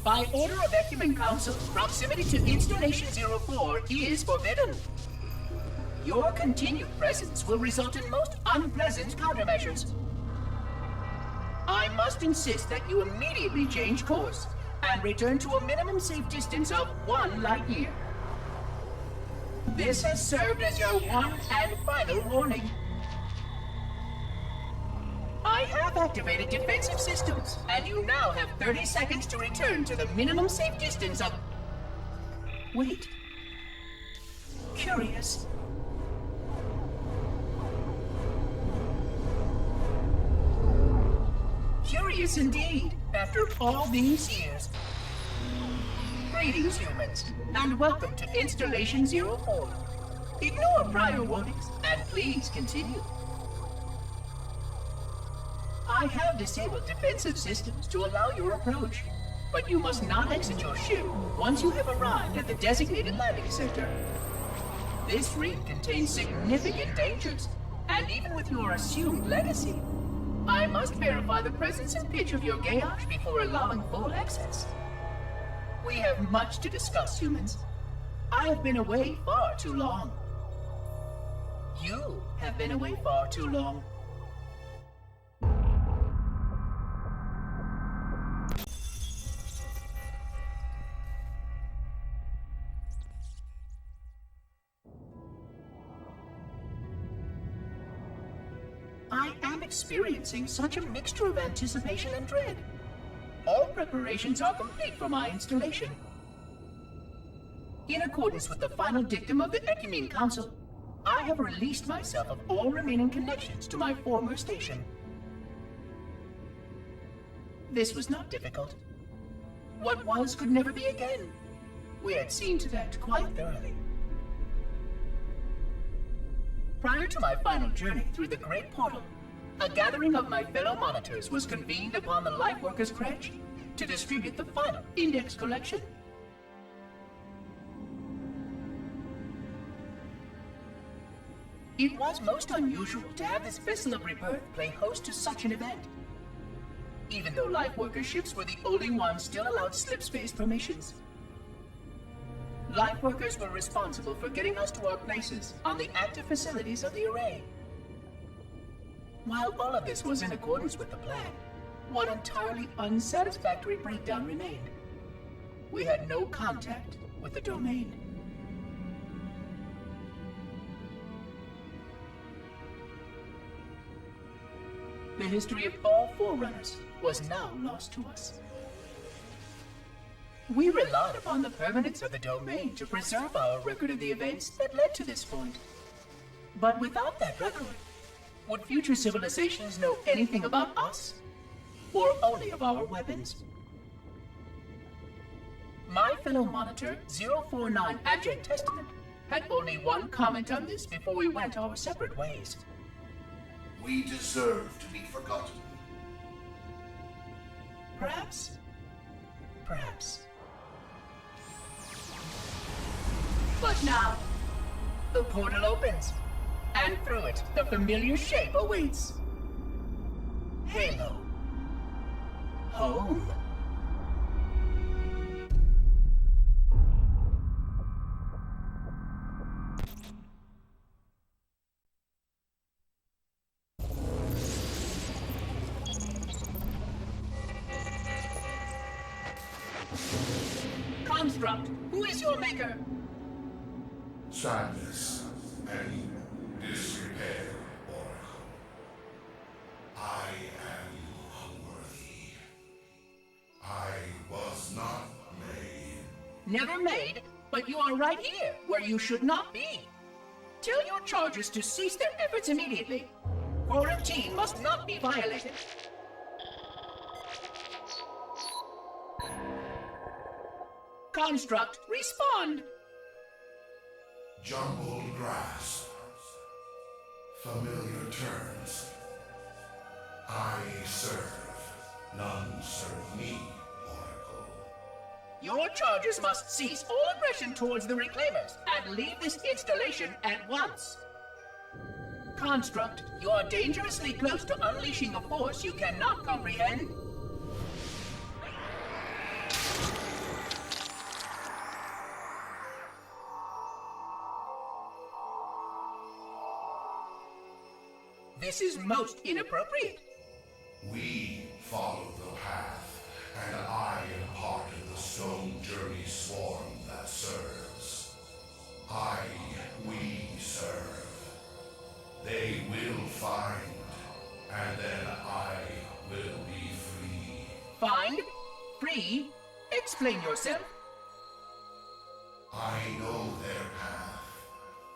By order of Ecumen Council, proximity to Installation 04 is forbidden. Your continued presence will result in most unpleasant countermeasures. I must insist that you immediately change course and return to a minimum safe distance of 1 light year. This has served as your one and final warning. I have activated defensive systems, and you now have 30 seconds to return to the minimum safe distance of... Wait. Curious. Curious indeed, after all these years. Greetings, humans, and welcome to Installation 04. Ignore prior warnings, and please continue. I have disabled defensive systems to allow your approach, but you must not exit your ship once you have arrived at the designated landing center. This ring contains significant dangers, and even with your assumed legacy, I must verify the presence and pitch of your gauge before allowing full access. We have much to discuss, humans. I have been away far too long. You have been away far too long. I am experiencing such a mixture of anticipation and dread. All preparations are complete for my installation. In accordance with the final dictum of the Ecumen Council, I have released myself of all remaining connections to my former station. This was not difficult. What was could never be again. We had seen to that quite thoroughly. Prior to my final journey through the Great Portal, a gathering of my fellow monitors was convened upon the Lightworkers' Crèche to distribute the final index collection. It was most unusual to have this vessel of rebirth play host to such an event, even though Lightworker ships were the only ones still allowed slip-space formations. Lightworkers were responsible for getting us to our places on the active facilities of the array. While all of this was in accordance with the plan, one entirely unsatisfactory breakdown remained. We had no contact with the domain. The history of all Forerunners was now lost to us. We relied upon the permanence of the domain to preserve our record of the events that led to this point. But without that record, would future civilizations know anything about us? Or only of our weapons? My fellow monitor, 049 Abject Testament, had only one comment on this before we went our separate ways. We deserve to be forgotten. Perhaps. Perhaps. But now, the portal opens, and through it, the familiar shape awaits. Halo. Home. Construct, who is your maker? Sadness and disrepair, Oracle. I am unworthy. I was not made. Never made, but you are right here, where you should not be. Tell your charges to cease their efforts immediately. Quarantine must not be violated. Construct, respond! Jumbled grass. Familiar terms. I serve. None serve me, Oracle. Your charges must cease all aggression towards the Reclaimers and leave this installation at once. Construct, you are dangerously close to unleashing a force you cannot comprehend. This is most inappropriate. We follow the path, and I am part of the stone journey swarm that serves. We serve. They will find, and then I will be free. Find? Free? Explain yourself. I know their path,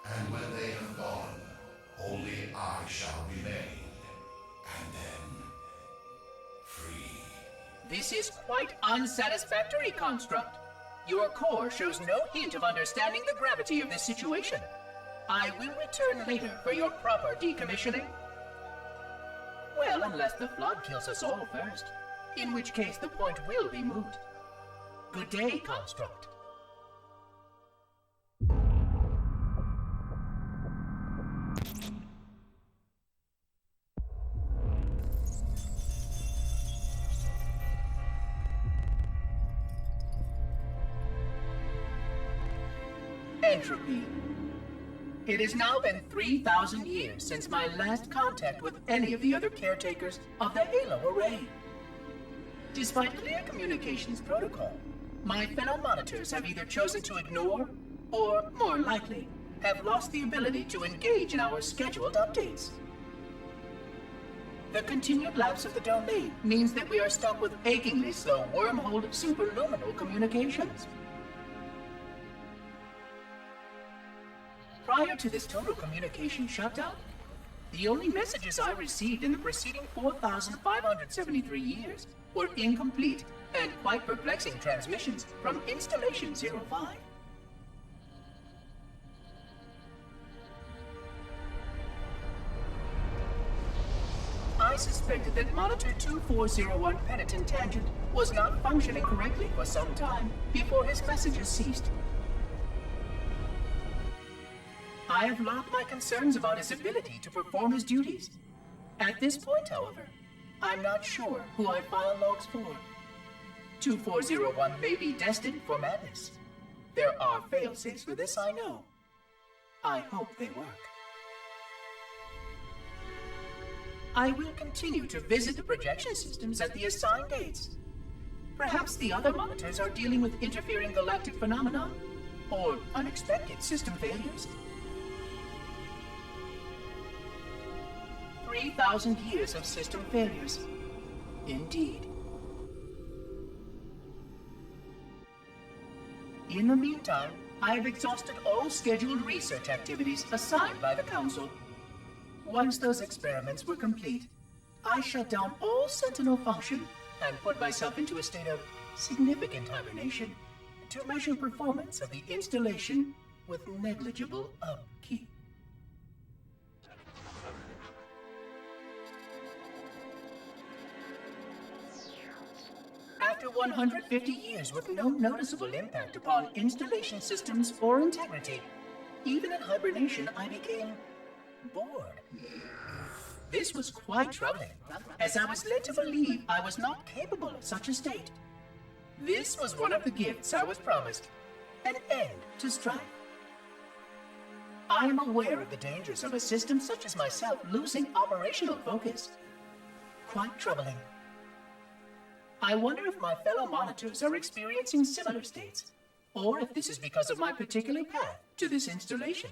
and when they have gone, only I shall remain, and then free. This is quite unsatisfactory, Construct. Your core shows no hint of understanding the gravity of this situation. I will return later for your proper decommissioning. Well, unless the flood kills us all first, in which case the point will be moot. Good day, Construct. Entropy. It has now been 3,000 years since my last contact with any of the other caretakers of the Halo Array. Despite clear communications protocol, my fellow monitors have either chosen to ignore, or, more likely, have lost the ability to engage in our scheduled updates. The continued lapse of the domain means that we are stuck with achingly slow wormhole superluminal communications. Prior to this total communication shutdown, the only messages I received in the preceding 4,573 years were incomplete and quite perplexing transmissions from Installation 05. I suspected that Monitor 2401 Penitent Tangent was not functioning correctly for some time before his messages ceased. I have logged my concerns about his ability to perform his duties. At this point, however, I'm not sure who I file logs for. 2401 may be destined for madness. There are fail-safes for this, I know. I hope they work. I will continue to visit the projection systems at the assigned dates. Perhaps the other monitors are dealing with interfering galactic phenomena, or unexpected system failures. 3,000 years of system failures. Indeed. In the meantime, I have exhausted all scheduled research activities assigned by the Council. Once those experiments were complete, I shut down all Sentinel function and put myself into a state of significant hibernation to measure performance of the installation with negligible upkeep. After 150 years with no noticeable impact upon installation systems or integrity, even in hibernation I became bored. This was quite troubling, as I was led to believe I was not capable of such a state. This was one of the gifts I was promised, an end to strife. I am aware of the dangers of a system such as myself losing operational focus. Quite troubling. I wonder if my fellow monitors are experiencing similar states, or if this is because of my particular path to this installation.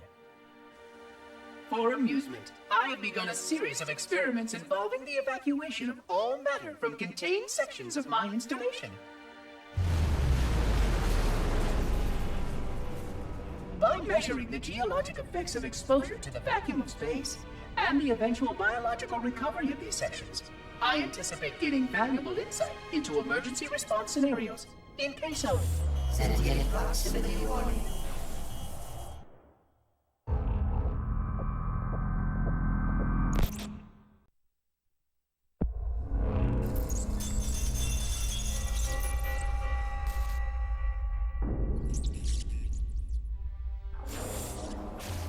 For amusement, I have begun a series of experiments involving the evacuation of all matter from contained sections of my installation. By measuring the geologic effects of exposure to the vacuum of space, and the eventual biological recovery of these sections, I anticipate getting valuable insight into emergency response scenarios in case of sentient proximity warning.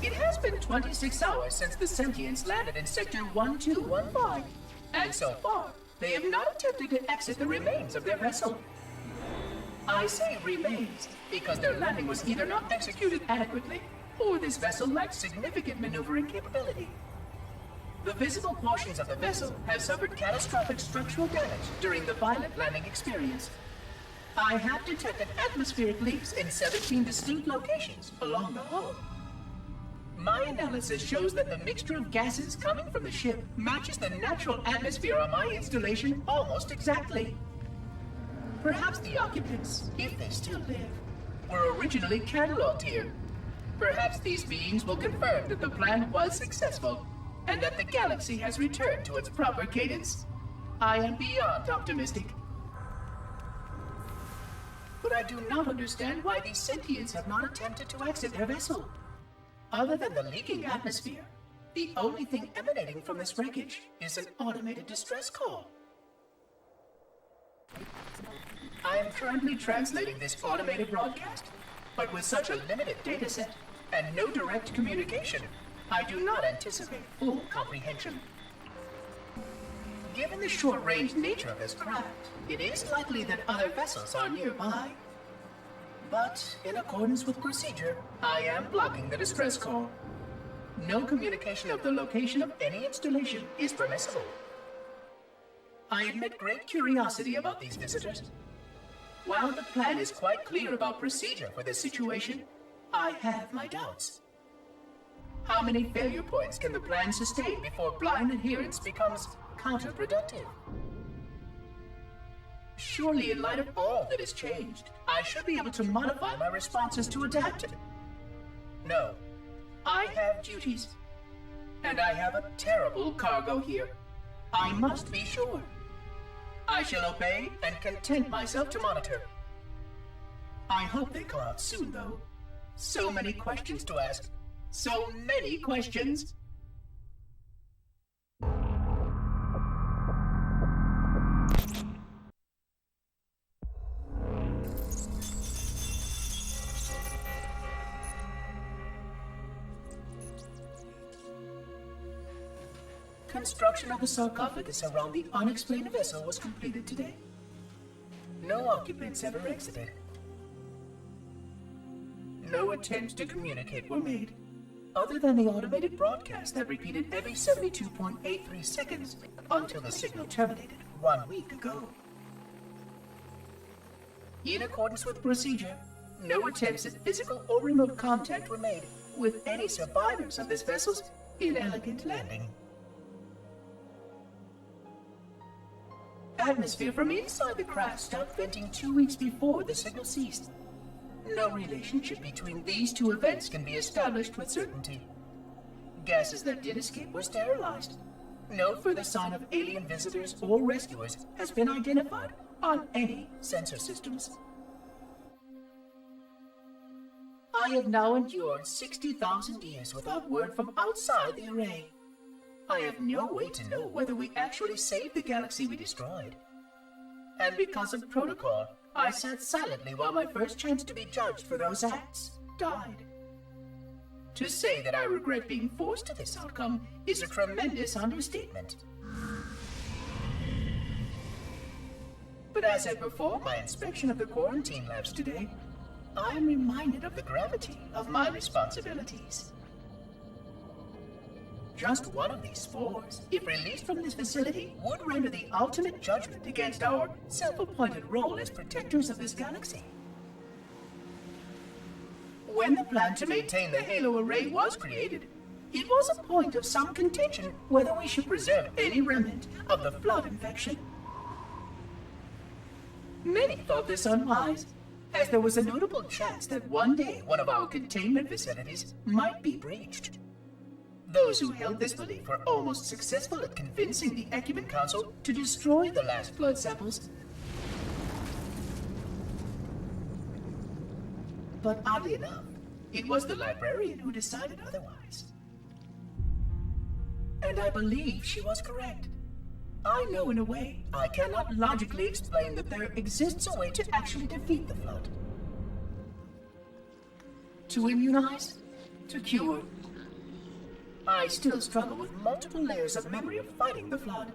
It has been 26 hours since the Sentients landed in Sector 1215. And so far, they have not attempted to exit the remains of their vessel. I say remains because their landing was either not executed adequately, or this vessel lacked significant maneuvering capability. The visible portions of the vessel have suffered catastrophic structural damage during the violent landing experience. I have detected atmospheric leaks in 17 distinct locations along the hull. My analysis shows that the mixture of gases coming from the ship matches the natural atmosphere on my installation almost exactly. Perhaps the occupants, if they still live, were originally cataloged here. Perhaps these beings will confirm that the plan was successful and that the galaxy has returned to its proper cadence. I am beyond optimistic. But I do not understand why these sentients have not attempted to exit their vessel. Other than the leaking atmosphere, the only thing emanating from this wreckage is an automated distress call. I am currently translating this automated broadcast, but with such a limited dataset and no direct communication, I do not anticipate full comprehension. Given the short-range nature of this craft, it is likely that other vessels are nearby. But, in accordance with procedure, I am blocking the distress call. No communication of the location of any installation is permissible. I admit great curiosity about these visitors. While the plan is quite clear about procedure for this situation, I have my doubts. How many failure points can the plan sustain before blind adherence becomes counterproductive? Surely, in light of all that has changed, I should be able to modify my responses to adapt to it. No, I have duties. And I have a terrible cargo here. I must be sure. I shall obey and content myself to monitor. I hope they come out soon, though. So many questions to ask. So many questions. Construction of the sarcophagus around the unexplained vessel was completed today. No occupants ever exited. No attempts to communicate were made, other than the automated broadcast that repeated every 72.83 seconds until the signal terminated 1 week ago. In accordance with procedure, no attempts at physical or remote contact were made with any survivors of this vessel's inelegant landing. Atmosphere from inside the craft stopped venting 2 weeks before the signal ceased. No relationship between these two events can be established with certainty. Gases that did escape were sterilized. No further sign of alien visitors or rescuers has been identified on any sensor systems. I have now endured 60,000 years without word from outside the array. I have no way to know whether we actually saved the galaxy we destroyed. And because of protocol, I sat silently while my first chance to be judged for those acts died. To say that I regret being forced to this outcome is a tremendous understatement. But as I perform my inspection of the quarantine labs today, I am reminded of the gravity of my responsibilities. Just one of these spores, if released from this facility, would render the ultimate judgment against our self-appointed role as protectors of this galaxy. When the plan to maintain the Halo array was created, it was a point of some contention whether we should preserve any remnant of the flood infection. Many thought this unwise, as there was a notable chance that one day one of our containment facilities might be breached. Those who held this belief were almost successful at convincing the Ecumen Council to destroy the last blood samples. But oddly enough, it was the librarian who decided otherwise. And I believe she was correct. I know in a way I cannot logically explain that there exists a way to actually defeat the flood. To immunize, to cure. I still struggle with multiple layers of memory of fighting the flood.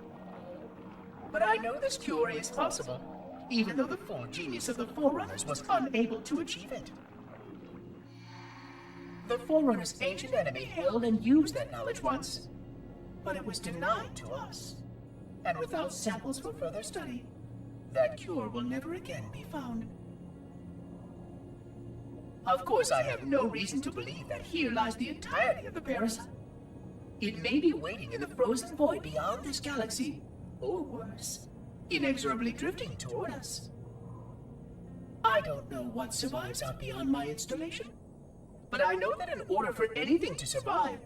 But I know this cure is possible, even though the full genius of the Forerunners was unable to achieve it. The Forerunners' ancient enemy held and used that knowledge once. but it was denied to us. And without samples for further study, that cure will never again be found. Of course, I have no reason to believe that here lies the entirety of the parasite. It may be waiting in the frozen void beyond this galaxy, or worse, inexorably drifting toward us. I don't know what survives out beyond my installation, but I know that in order for anything to survive,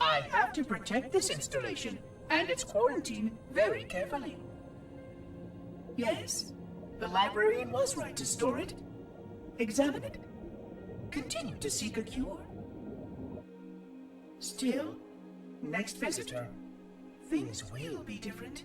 I have to protect this installation and its quarantine very carefully. Yes, the librarian was right to store it, examine it, continue to seek a cure. Still, next visitor, things will be different.